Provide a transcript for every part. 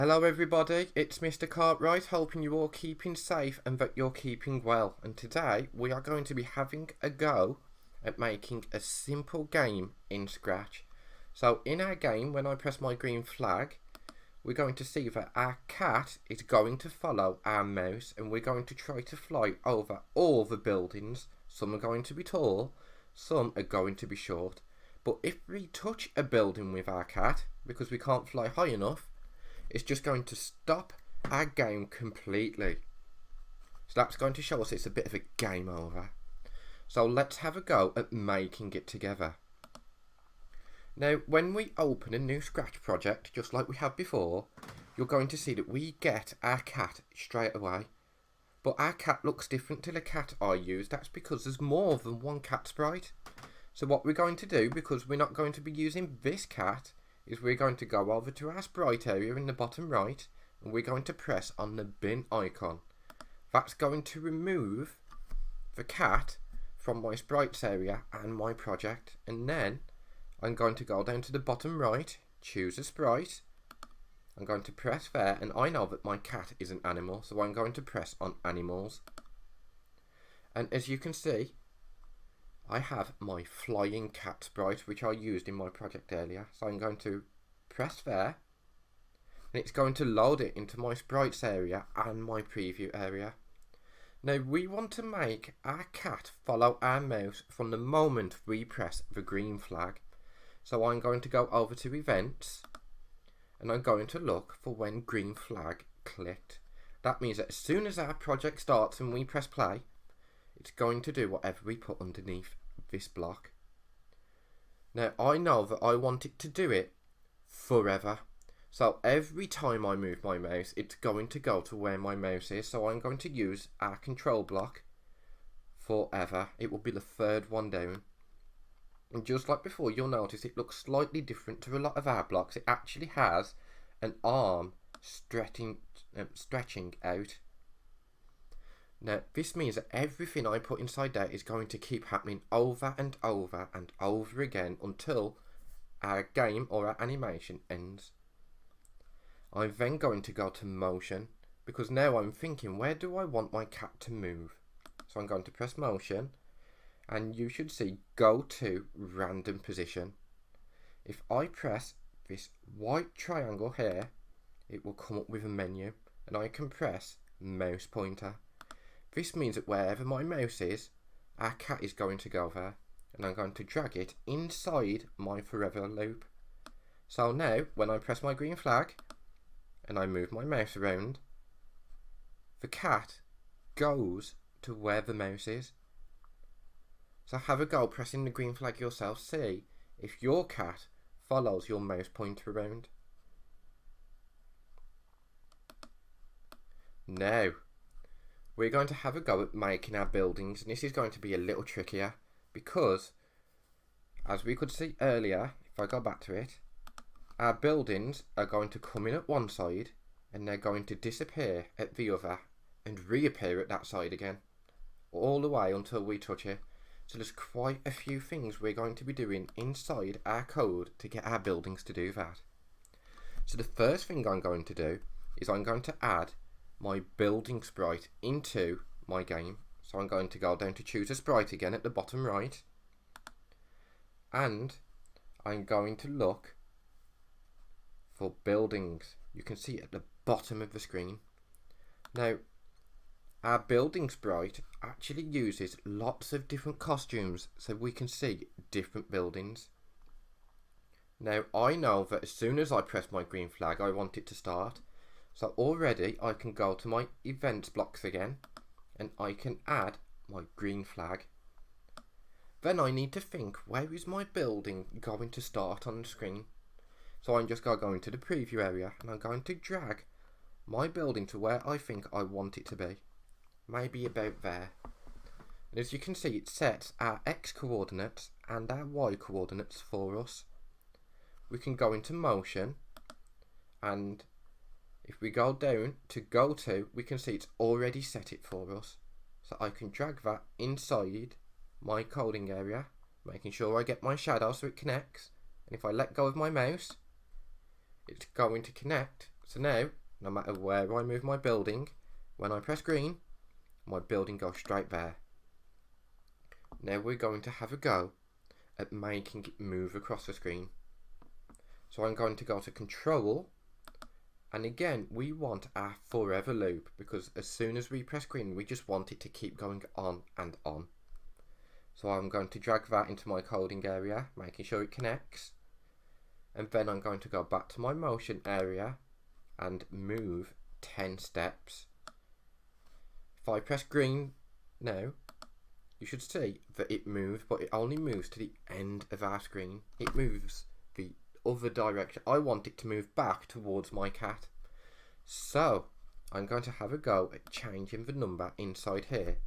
Hello everybody, it's Mr. Cartwright, hoping you're all keeping safe and that you're keeping well. And today we are going to be having a go at making a simple game in Scratch. So in our game, when I press my green flag, we're going to see that our cat is going to follow our mouse and we're going to try to fly over all the buildings. Some are going to be tall, some are going to be short. But if we touch a building with our cat, because we can't fly high enough, it's just going to stop our game completely. So that's going to show us it's a bit of a game over. So let's have a go at making it together. Now, when we open a new Scratch project, just like we have before, you're going to see that we get our cat straight away. But our cat looks different to the cat I used. That's because there's more than one cat sprite. So what we're going to do, because we're not going to be using this cat, is we're going to go over to our sprite area in the bottom right and we're going to press on the bin icon. That's going to remove the cat from my sprites area and my project, and then I'm going to go down to the bottom right, choose a sprite, I'm going to press there, and I know that my cat is an animal, so I'm going to press on animals. And as you can see, I have my flying cat sprite, which I used in my project earlier. So I'm going to press there, and it's going to load it into my sprites area and my preview area. Now we want to make our cat follow our mouse from the moment we press the green flag. So I'm going to go over to events, and I'm going to look for when green flag clicked. That means that as soon as our project starts and we press play, it's going to do whatever we put underneath this block. Now I know that I want it to do it forever. So every time I move my mouse, it's going to go to where my mouse is. So I'm going to use our control block forever. It will be the third one down. And just like before, you'll notice it looks slightly different to a lot of our blocks. It actually has an arm stretching out. Now, this means that everything I put inside there is going to keep happening over and over and over again until our game or our animation ends. I'm then going to go to motion, because now I'm thinking, where do I want my cat to move? So I'm going to press motion, and you should see go to random position. If I press this white triangle here, it will come up with a menu, and I can press mouse pointer. This means that wherever my mouse is, our cat is going to go there, and I'm going to drag it inside my forever loop. So now, when I press my green flag, and I move my mouse around, the cat goes to where the mouse is. So have a go pressing the green flag yourself, see if your cat follows your mouse pointer around. Now, we're going to have a go at making our buildings, and this is going to be a little trickier because, as we could see earlier, if I go back to it, our buildings are going to come in at one side and they're going to disappear at the other and reappear at that side again, all the way until we touch it. So there's quite a few things we're going to be doing inside our code to get our buildings to do that. So the first thing I'm going to do is I'm going to add my building sprite into my game. So I'm going to go down to choose a sprite again at the bottom right, and I'm going to look for buildings. You can see it at the bottom of the screen. Now, our building sprite actually uses lots of different costumes so we can see different buildings. Now, I know that as soon as I press my green flag, I want it to start. So already I can go to my events blocks again, and I can add my green flag. Then I need to think, where is my building going to start on the screen? So I'm just going to go into the preview area, and I'm going to drag my building to where I think I want it to be. Maybe about there. And as you can see, it sets our X coordinates and our Y coordinates for us. We can go into motion, and if we go down to go to, we can see it's already set it for us. So I can drag that inside my coding area, making sure I get my shadow so it connects. And if I let go of my mouse, it's going to connect So now, no matter where I move my building, when I press green, my building goes straight there. Now we're going to have a go at making it move across the screen. So I'm going to go to control, and again we want our forever loop, because as soon as we press green we just want it to keep going on and on. So I'm going to drag that into my coding area, making sure it connects, and then I'm going to go back to my motion area and move 10 steps. If I press green now, you should see that it moves, but it only moves to the end of our screen. It moves the other direction. I want it to move back towards my cat. So I'm going to have a go at changing the number inside here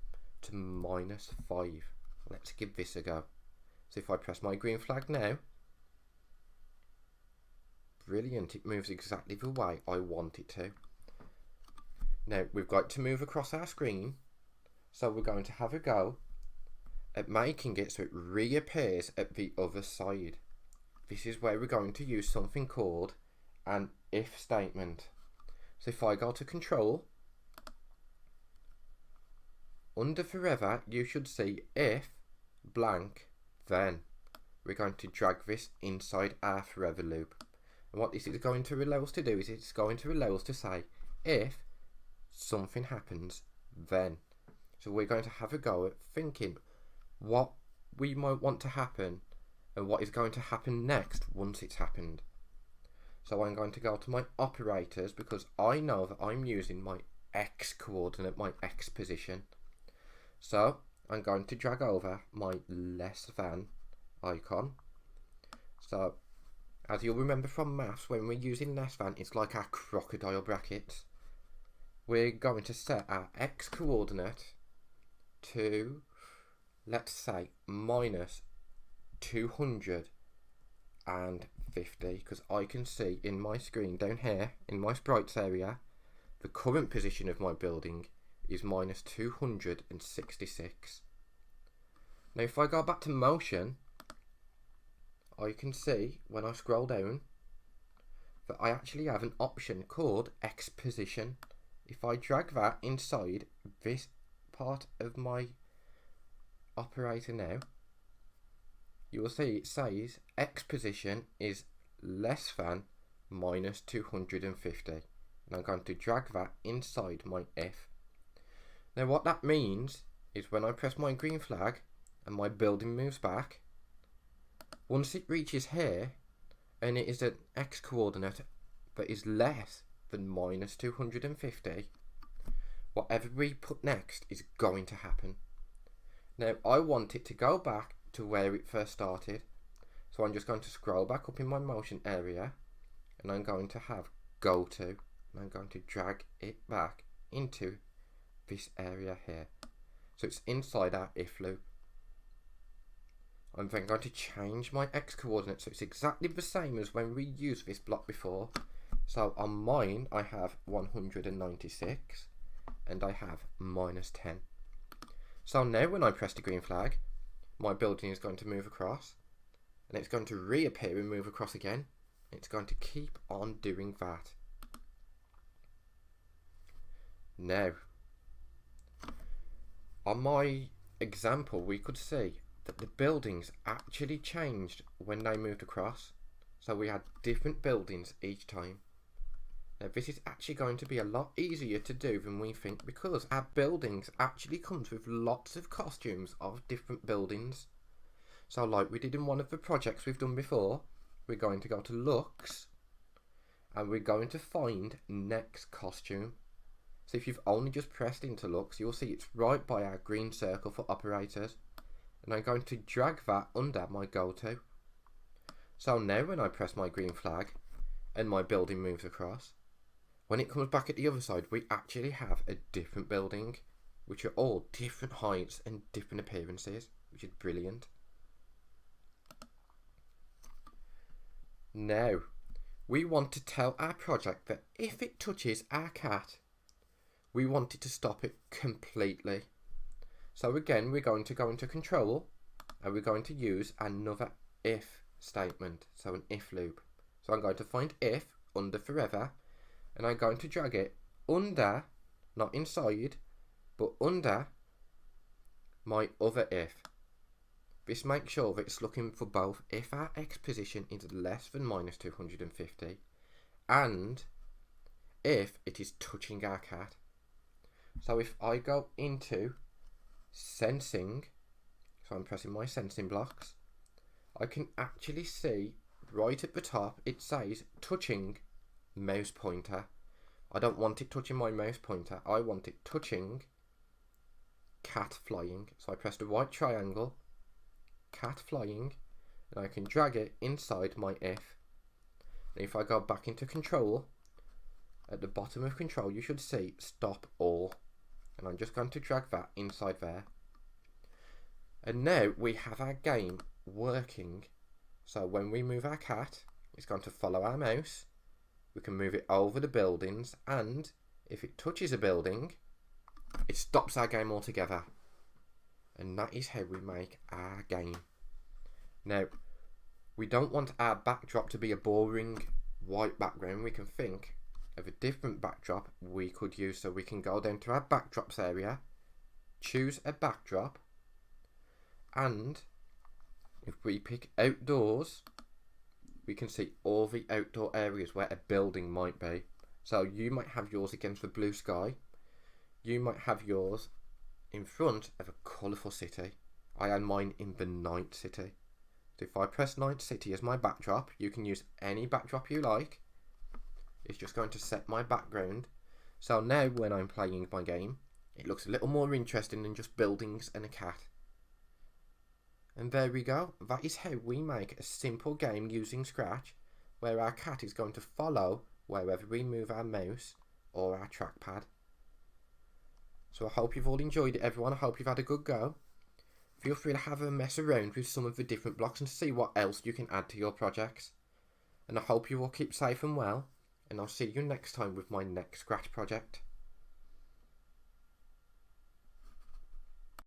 to -5. Let's give this a go. So if I press my green flag now, brilliant, it moves exactly the way I want it to. Now we've got to move across our screen, so we're going to have a go at making it so it reappears at the other side. This is where we're going to use something called an if statement. So if I go to control, under forever you should see if blank, then we're going to drag this inside our forever loop. And what this is going to allow us to do is it's going to allow us to say if something happens then. So we're going to have a go at thinking what we might want to happen and what is going to happen next once it's happened. So I'm going to go to my operators, because I know that I'm using my X coordinate, my X position. So I'm going to drag over my less than icon. So as you'll remember from maths, when we're using less than, it's like our crocodile brackets. We're going to set our X coordinate to, let's say, -250, because I can see in my screen down here in my sprites area the current position of my building is -266. Now if I go back to motion, I can see when I scroll down that I actually have an option called X position. If I drag that inside this part of my operator now, you will see it says X position is less than -250. And I'm going to drag that inside my if. Now what that means is when I press my green flag and my building moves back, once it reaches here and it is an X coordinate that is less than -250, whatever we put next is going to happen. Now I want it to go back to where it first started, so I'm just going to scroll back up in my motion area and I'm going to have go to, and I'm going to drag it back into this area here, so it's inside our if loop. I'm then going to change my X coordinate so it's exactly the same as when we used this block before. So on mine I have 196 and I have -10. So now when I press the green flag, my building is going to move across and it's going to reappear and move across again. It's going to keep on doing that. Now on my example we could see that the buildings actually changed when they moved across, so we had different buildings each time. Now this is actually going to be a lot easier to do than we think, because our buildings actually comes with lots of costumes of different buildings. So like we did in one of the projects we've done before, we're going to go to looks and we're going to find next costume. So if you've only just pressed into looks, you'll see it's right by our green circle for operators, and I'm going to drag that under my go to. So now when I press my green flag and my building moves across, when it comes back at the other side we actually have a different building, which are all different heights and different appearances, which is brilliant. Now we want to tell our project that if it touches our cat, we want it to stop it completely. So again we're going to go into control and we're going to use another if statement, so an if loop. So I'm going to find if under forever and I'm going to drag it under, not inside, but under my other if. This makes sure that it's looking for both if our X position is less than minus 250 and if it is touching our cat. So if I go into sensing, so I'm pressing my sensing blocks, I can actually see right at the top it says touching mouse pointer. I don't want it touching my mouse pointer, I want it touching cat flying. So I press the right triangle, cat flying, and I can drag it inside my if. And if I go back into control, at the bottom of control you should see stop all, and I'm just going to drag that inside there. And now we have our game working. So when we move our cat, it's going to follow our mouse. We can move it over the buildings, and if it touches a building, it stops our game altogether. And that is how we make our game. Now, we don't want our backdrop to be a boring white background. We can think of a different backdrop we could use. So we can go down to our backdrops area, choose a backdrop, and if we pick outdoors, we can see all the outdoor areas where a building might be. So you might have yours against the blue sky. You might have yours in front of a colourful city. I had mine in the night city. So if I press night city as my backdrop, you can use any backdrop you like. It's just going to set my background. So now when I'm playing my game, it looks a little more interesting than just buildings and a cat. And there we go. That is how we make a simple game using Scratch, where our cat is going to follow wherever we move our mouse or our trackpad. So I hope you've all enjoyed it, everyone. I hope you've had a good go. Feel free to have a mess around with some of the different blocks and see what else you can add to your projects. And I hope you all keep safe and well, and I'll see you next time with my next Scratch project.